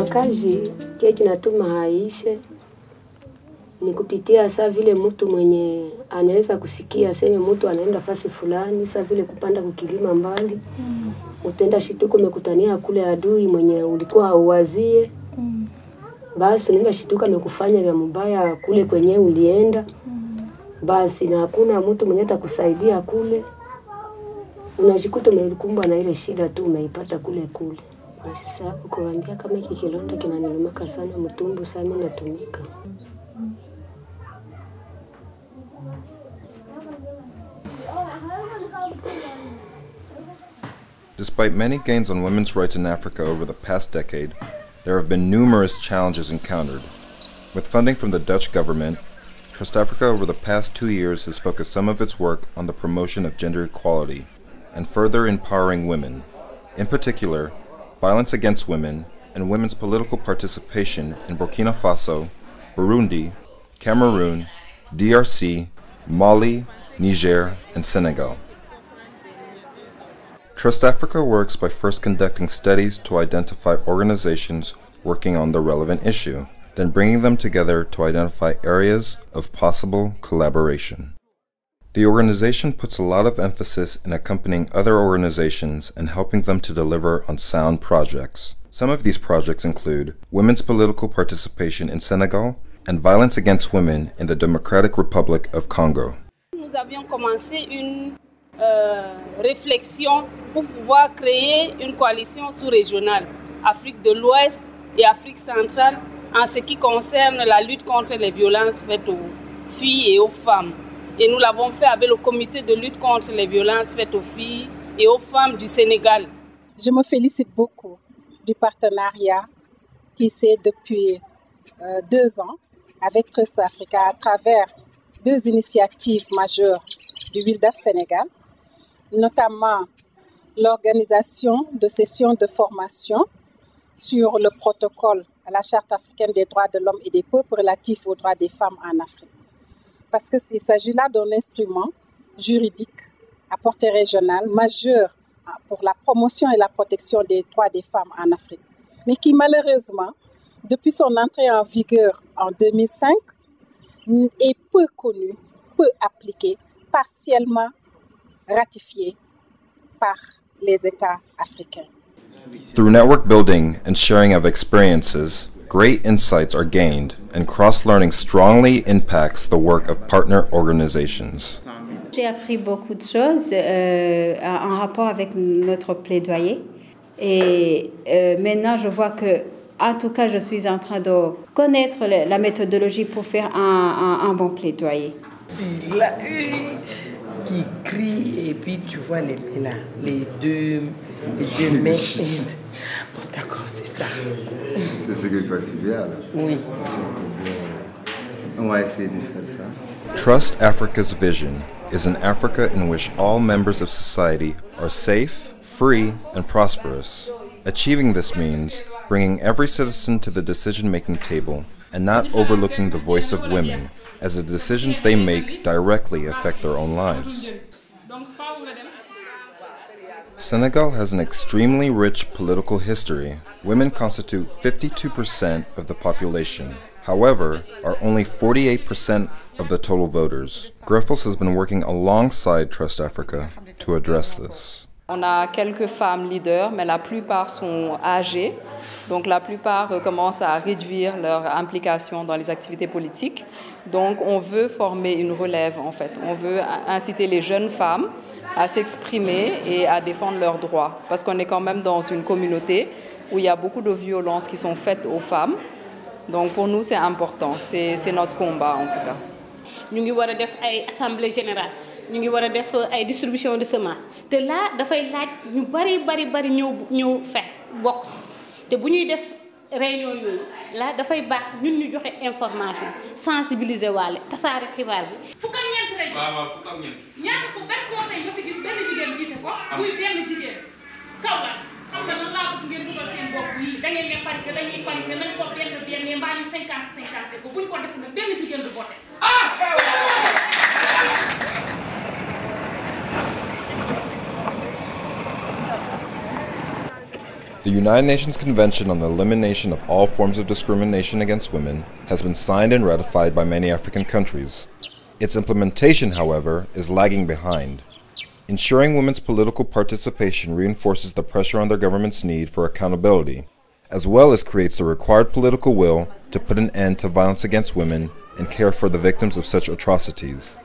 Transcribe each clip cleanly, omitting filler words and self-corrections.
ubakaji kile kinatuma haishe ni kupitia saa vile mtu mwenye anaweza kusikia aseme mtu anaenda fasi fulani, saa vile kupanda kukilima mbali. Utenda shituko umekutania kule adui mwenye ulikuwa hauwazie. Basi unaenda shituka amekufanya vya mbaya kule kwenye ulienda. Basi na hakuna mtu mwenye atakusaidia kule. Unajikuta umekumbwa na ile shida tu umeipata kule kule. Na sasa hapo kuambia kama hiki kilonda kinanilumaka sana mtumbu sana mimi natumika. Despite many gains on women's rights in Africa over the past decade, there have been numerous challenges encountered. With funding from the Dutch government, Trust Africa over the past 2 years has focused some of its work on the promotion of gender equality and further empowering women, in particular, violence against women and women's political participation in Burkina Faso, Burundi, Cameroon, DRC, Mali, Niger, and Senegal. Trust Africa works by first conducting studies to identify organizations working on the relevant issue, then bringing them together to identify areas of possible collaboration. The organization puts a lot of emphasis in accompanying other organizations and helping them to deliver on sound projects. Some of these projects include women's political participation in Senegal and violence against women in the Democratic Republic of Congo. Nous avions commencé une réflexion pour pouvoir créer une coalition sous-régionale, Afrique de l'Ouest et Afrique centrale, en ce qui concerne la lutte contre les violences faites aux filles et aux femmes. Et nous l'avons fait avec le comité de lutte contre les violences faites aux filles et aux femmes du Sénégal. Je me félicite beaucoup du partenariat tissé depuis 2 ans avec TrustAfrica à travers 2 initiatives majeures du WILDAF Sénégal, notamment l'organisation de sessions de formation sur le protocole à la Charte africaine des droits de l'homme et des peuples relatifs aux droits des femmes en Afrique. Parce qu'il s'agit là d'un instrument juridique à portée régionale majeur pour la promotion et la protection des droits des femmes en Afrique, mais qui malheureusement, depuis son entrée en vigueur en 2005, est peu connu, peu appliqué, partiellement ratifié par les États africains. Through network building and sharing of experiences, great insights are gained, and cross-learning strongly impacts the work of partner organizations. J'ai appris beaucoup de choses en rapport avec notre plaidoyer. Et maintenant, je vois que, en tout cas, je suis en train de connaître la méthodologie pour faire un bon plaidoyer. Là, qui crie et puis tu vois les mains là, les deux mains. Bon d'accord, c'est ça. C'est ce que toi tu viens là. Oui. On va essayer de faire ça. Trust Africa's vision is an Africa in which all members of society are safe, free, and prosperous. Achieving this means bringing every citizen to the decision-making table and not overlooking the voice of women, as the decisions they make directly affect their own lives. Senegal has an extremely rich political history. Women constitute 52% of the population. However, are only 48% of the total voters. Griffiths has been working alongside Trust Africa to address this. On a quelques femmes leaders, mais la plupart sont âgées. Donc la plupart commencent à réduire leur implication dans les activités politiques. Donc on veut former une relève en fait. On veut inciter les jeunes femmes à s'exprimer et à défendre leurs droits. Parce qu'on est quand même dans une communauté où il y a beaucoup de violences qui sont faites aux femmes. Donc pour nous c'est important, c'est notre combat en tout cas. Nous avons fait une assemblée générale. Nous avons fait une distribution de semences. De là, il faut que nous nous faire box. De si nous def réunion là dafay bax ñun ñu joxe information sensibiliser walé tassare xibaar bi fuk ak ñent région waaw fuk ak ñent ñaata ko ben conseil nga fi gis ben jigen jité ko muy ben jigen kaw la xam nga lan la bëgg ngeen dugal seen bopp yi da ngeen ne parité dañuy parité nañ ko ben mbaa ñu 50-50 ko buñ ko def na ben jigen du voter The The United Nations Convention on the Elimination of All Forms of Discrimination Against Women has been signed and ratified by many African countries. Its implementation, however, is lagging behind. Ensuring women's political participation reinforces the pressure on their government's need for accountability, as well as creates the required political will to put an end to violence against women and care for the victims of such atrocities.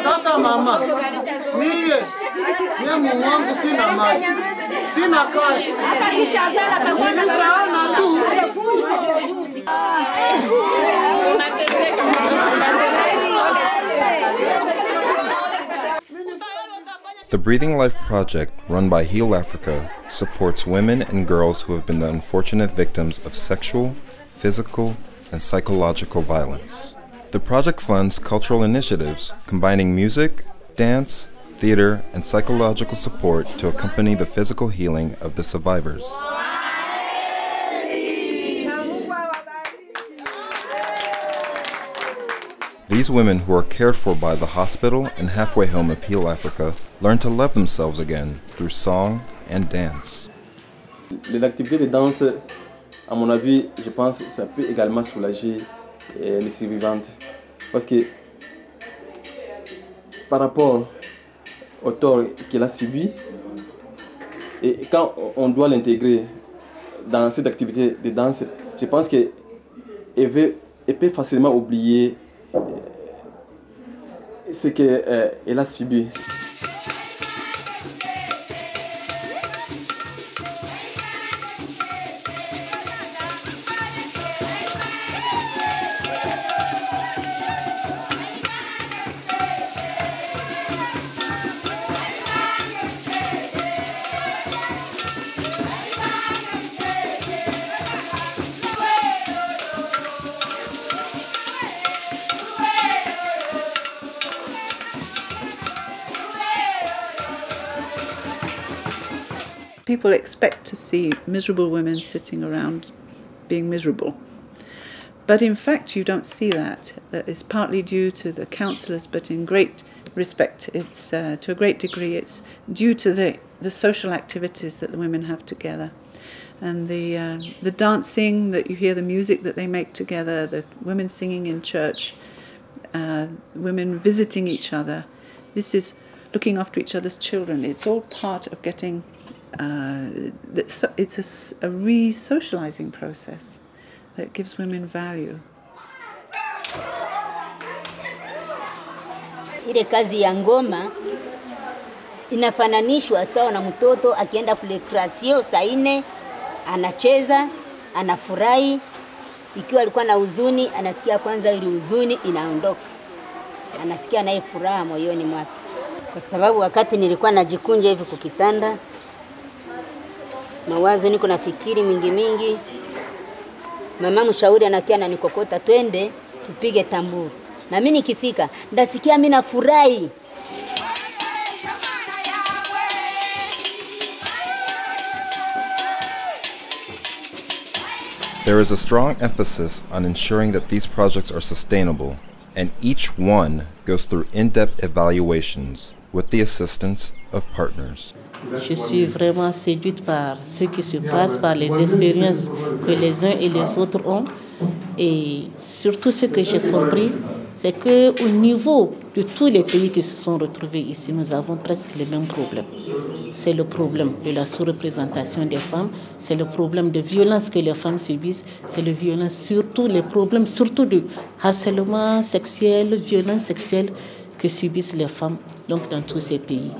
Sasa mama, mie Mungu wangu sina mali, sina kazi, nimeshaona tu. The Breathing Life Project, run by Heal Africa, supports women and girls who have been the unfortunate victims of sexual, physical, and psychological violence. The project funds cultural initiatives combining music, dance, theater, and psychological support to accompany the physical healing of the survivors. These women, who are cared for by the hospital and halfway home of Heal Africa, learn to love themselves again through song and dance. L'activité de danse, à mon avis, je pense, ça peut également soulager les survivantes. Parce que par rapport au tort qu'elle a subi, et quand on doit l'intégrer dans cette activité de danse, je pense qu'elle peut facilement oublier ce qu'elle a subi. People expect to see miserable women sitting around being miserable. But in fact, you don't see that. That is partly due to the counsellors, but in great respect, it's to a great degree, it's due to the social activities that the women have together. And the dancing, that you hear the music that they make together, the women singing in church, women visiting each other. This is looking after each other's children. It's all part of getting it's a re-socializing process that gives women value. Ile kazi ya ngoma inafananishwa sawa na mtoto akienda kule klasio saa 4 anacheza, anafurahi. Ikiwa alikuwa na huzuni, anasikia kwanza ile huzuni inaondoka. Anasikia naye furaha moyoni mwake. Kwa sababu wakati nilikuwa najikunja hivi kukitanda, mawazo niko nafikiri mingi, mama mshauri anakia ananikokota, twende tupige tamburu. Na mimi nikifika ndasikia mimi nafurahi. There is a strong emphasis on ensuring that these projects are sustainable, and each one goes through in-depth evaluations with the assistance of partners. Je suis vraiment séduite par ce qui se passe, par les expériences que les uns et les autres ont. Et surtout ce que j'ai compris, c'est qu'au niveau de tous les pays qui se sont retrouvés ici, nous avons presque les mêmes problèmes. C'est le problème de la sous-représentation des femmes, c'est le problème de violence que les femmes subissent, c'est le violence surtout, les problèmes surtout de harcèlement sexuel, violence sexuelle que subissent les femmes donc dans tous ces pays.